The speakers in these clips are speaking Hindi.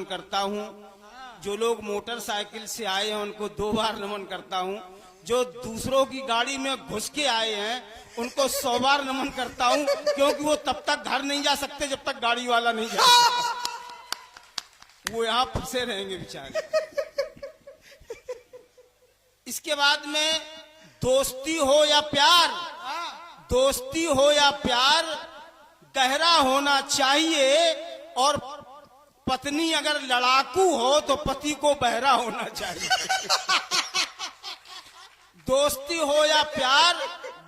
नमन करता हूँ। जो लोग मोटरसाइकिल से आए हैं उनको 2 बार नमन करता हूँ। जो दूसरों की गाड़ी में घुस के आए हैं उनको 100 बार नमन करता हूँ, क्योंकि वो तब तक घर नहीं जा सकते जब तक गाड़ी वाला नहीं जा सकता। वो यहाँ फंसे रहेंगे बेचारे। इसके बाद में दोस्ती हो या प्यार, दोस्ती हो या प्यार गहरा होना चाहिए, और पत्नी अगर लड़ाकू हो तो पति को बहरा होना चाहिए। दोस्ती हो या प्यार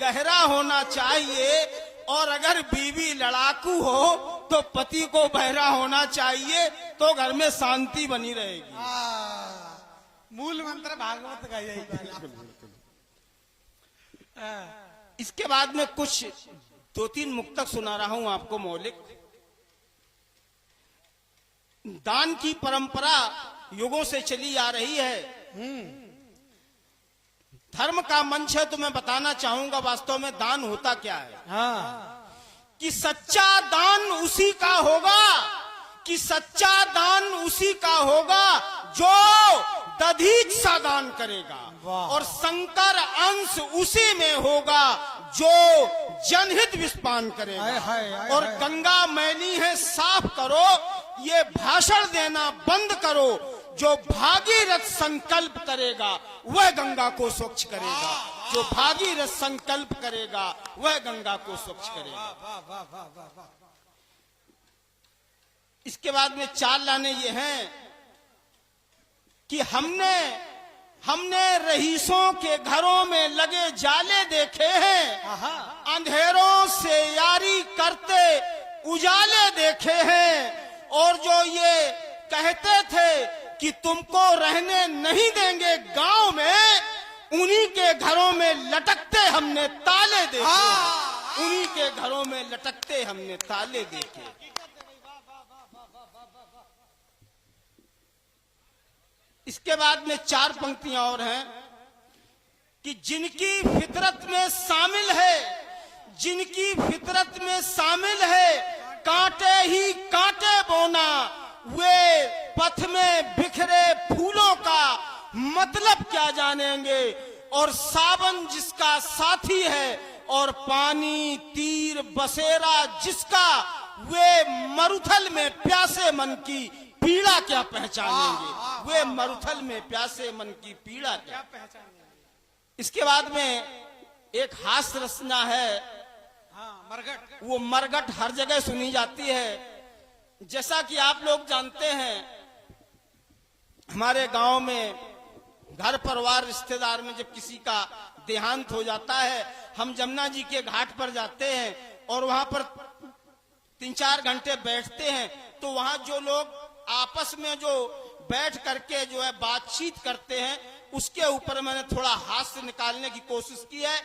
गहरा होना चाहिए, और अगर बीवी लड़ाकू हो तो पति को बहरा होना चाहिए, तो घर में शांति बनी रहेगी। मूल मंत्र भागवत का यही वाला। इसके बाद में कुछ 2-3 मुक्तक सुना रहा हूं आपको मौलिक। दान की परंपरा युगों से चली आ रही है। धर्म का मंच है तो मैं बताना चाहूंगा वास्तव में दान होता क्या है। कि सच्चा दान उसी का होगा, कि सच्चा दान उसी का होगा जो दधीच सा दान करेगा, और संकर अंश उसी में होगा जो जनहित विस्पान करेगा। और गंगा मैली है साफ करो, ये भाषण देना बंद करो, जो भागीरथ संकल्प करेगा वह गंगा को स्वच्छ करेगा। जो भागीरथ संकल्प करेगा वह गंगा को स्वच्छ करेगा। इसके बाद में 4 लाने ये हैं कि हमने रईसों के घरों में लगे जाले देखे हैं, अंधेरों से यारी करते उजाले देखे हैं, और जो ये कहते थे कि तुमको रहने नहीं देंगे गांव में, उन्हीं के घरों में लटकते हमने ताले देखे। उन्हीं के घरों में लटकते हमने ताले देखे। इसके बाद में 4 पंक्तियां और हैं कि जिनकी फितरत में शामिल है, जिनकी फितरत में शामिल है कांटे ही कांटे बोना, वे पथ में बिखरे फूलों का मतलब क्या जानेंगे। और सावन जिसका साथी है और पानी तीर बसेरा जिसका, वे मरुथल में प्यासे मन की पीड़ा क्या पहचानेंगे। वे मरुथल में प्यासे मन की पीड़ा क्या पहचानेंगे। इसके बाद में एक हास्य रचना है, मरघट। वो मरघट हर जगह सुनी जाती है। जैसा कि आप लोग जानते हैं, हमारे गांव में घर परिवार रिश्तेदार में जब किसी का देहांत हो जाता है, हम जमुना जी के घाट पर जाते हैं और वहां पर 3-4 घंटे बैठते हैं। तो वहां जो लोग आपस में जो बैठ करके जो है बातचीत करते हैं, उसके ऊपर मैंने थोड़ा हास्य निकालने की कोशिश की है।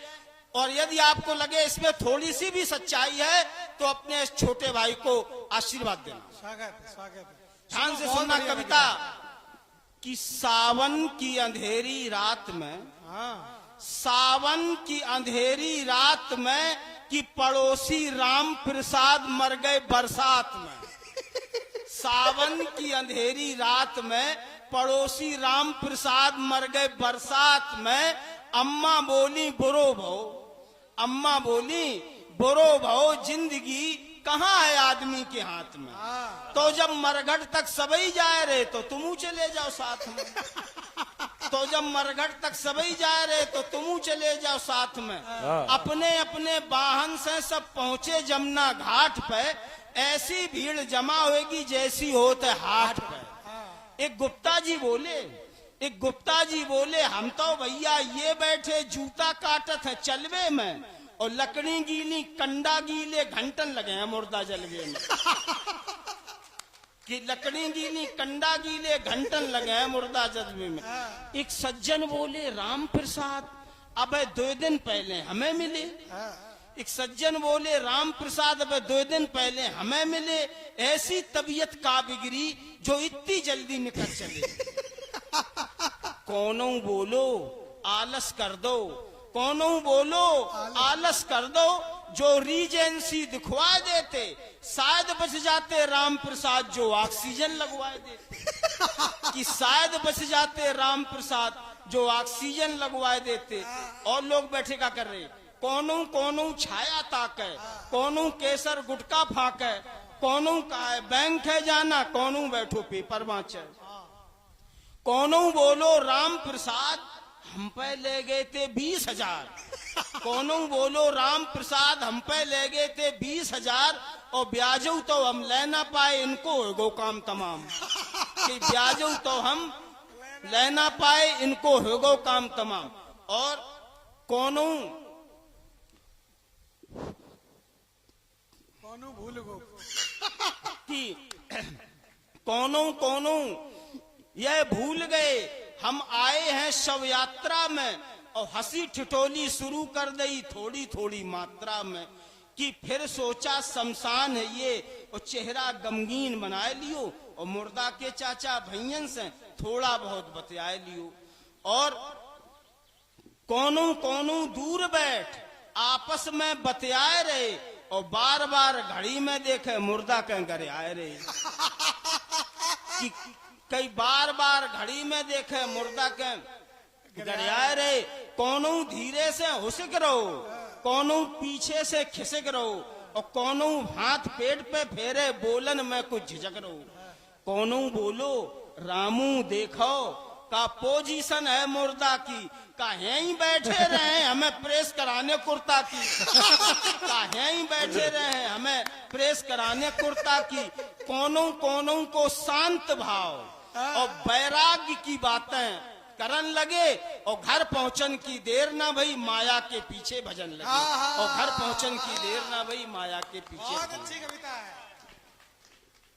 और यदि आपको लगे इसमें थोड़ी सी भी सच्चाई है तो अपने इस छोटे भाई को आशीर्वाद देना। स्वागत। ध्यान से सुनना कविता कि सावन की अंधेरी रात में, सावन की अंधेरी रात में कि पड़ोसी राम प्रसाद मर गए बरसात में। सावन की अंधेरी रात में पड़ोसी राम प्रसाद मर गए बरसात में। अम्मा बोली बुरो भो, अम्मा बोली बुरो भो, जिंदगी कहाँ है आदमी के हाथ में। तो जब मरघट तक सबई जाए रहे तो तुम चले जाओ साथ में। तो जब मरघट तक सबई जाए रहे तो तुम चले जाओ साथ में। अपने अपने वाहन से सब पहुंचे जमुना घाट पे, ऐसी भीड़ जमा होगी जैसी होते हाट पे। एक गुप्ता जी बोले हम तो भैया ये बैठे जूता काटत है चलवे में, और लकड़ी गीली कंडा गीले घंटन लगे हैं मुर्दा जलवे में। कि लकड़ी गीली कंडा गीले घंटन लगे हैं मुर्दा जलवे में। एक सज्जन बोले राम प्रसाद अब 2 दिन पहले हमें मिले। एक सज्जन बोले राम प्रसाद अब 2 दिन पहले हमें मिले, ऐसी तबीयत का बिगड़ी जो इतनी जल्दी निकल चले। कौनों बोलो आलस कर दो, कौनों बोलो आलस कर दो, जो रीजेंसी दिखवा देते, शायद बच जाते राम प्रसाद जो ऑक्सीजन लगवाए देते। कि शायद बच जाते राम प्रसाद जो ऑक्सीजन लगवाए देते। और लोग बैठे क्या कर रहे, कोनू कोनू छाया ताके, कोनू केसर गुटका फाके, कोनू का है बैंक है जाना, कोनू बैठो पेपर वाचे, कोनू बोलो राम प्रसाद हम पे ले गए थे 20,000, कोनू बोलो राम प्रसाद हम पे ले गए थे 20,000 और ब्याजू तो हम ले ना पाए, इनको होगो काम तमाम। कि ब्याजू तो हम ले ना पाए, इनको होगो काम तमाम। और कोनू भूल गो कि कोनू कोनू यह भूल गए हम आए हैं शव यात्रा में, और हंसी ठिठोली शुरू कर दी थोड़ी थोड़ी मात्रा में। कि फिर सोचा शमशान है ये, और चेहरा गमगीन बनाए लियो, और मुर्दा के चाचा भैयन से थोड़ा बहुत बतियाए लियो। और कोनू कोनू दूर बैठ आपस में बतियाए रहे, और बार बार घड़ी में देखे मुर्दा के घरे आए रहे। कि कई बार बार घड़ी में देखे मुर्दा के घरे आए रहे। कोनू धीरे से हुसक रहो, कोनू पीछे से खिसक रहो, और कोनू हाथ पेट पे फेरे बोलन में कुछ झिझक रहो। कोनू बोलो रामू देखो का पोजीशन है मुर्दा की, काहे ही बैठे रहे हमें प्रेस कराने कुर्ता की, काहे ही बैठे रहे हमें प्रेस कराने कुर्ता की। कोनों कोनों को शांत भाव और वैराग्य की बातें करन लगे, और घर पहुंचन की देर ना भई माया के पीछे भजन लगे। और घर पहुंचन की देर ना भई माया के पीछे। बहुत अच्छी कविता है।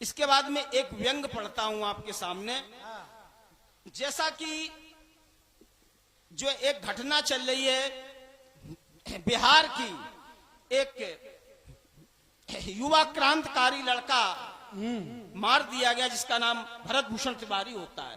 इसके बाद में एक व्यंग पढ़ता हूं आपके सामने। जैसा कि जो एक घटना चल रही है बिहार की, एक युवा क्रांतिकारी लड़का मार दिया गया जिसका नाम भरत भूषण तिवारी होता है।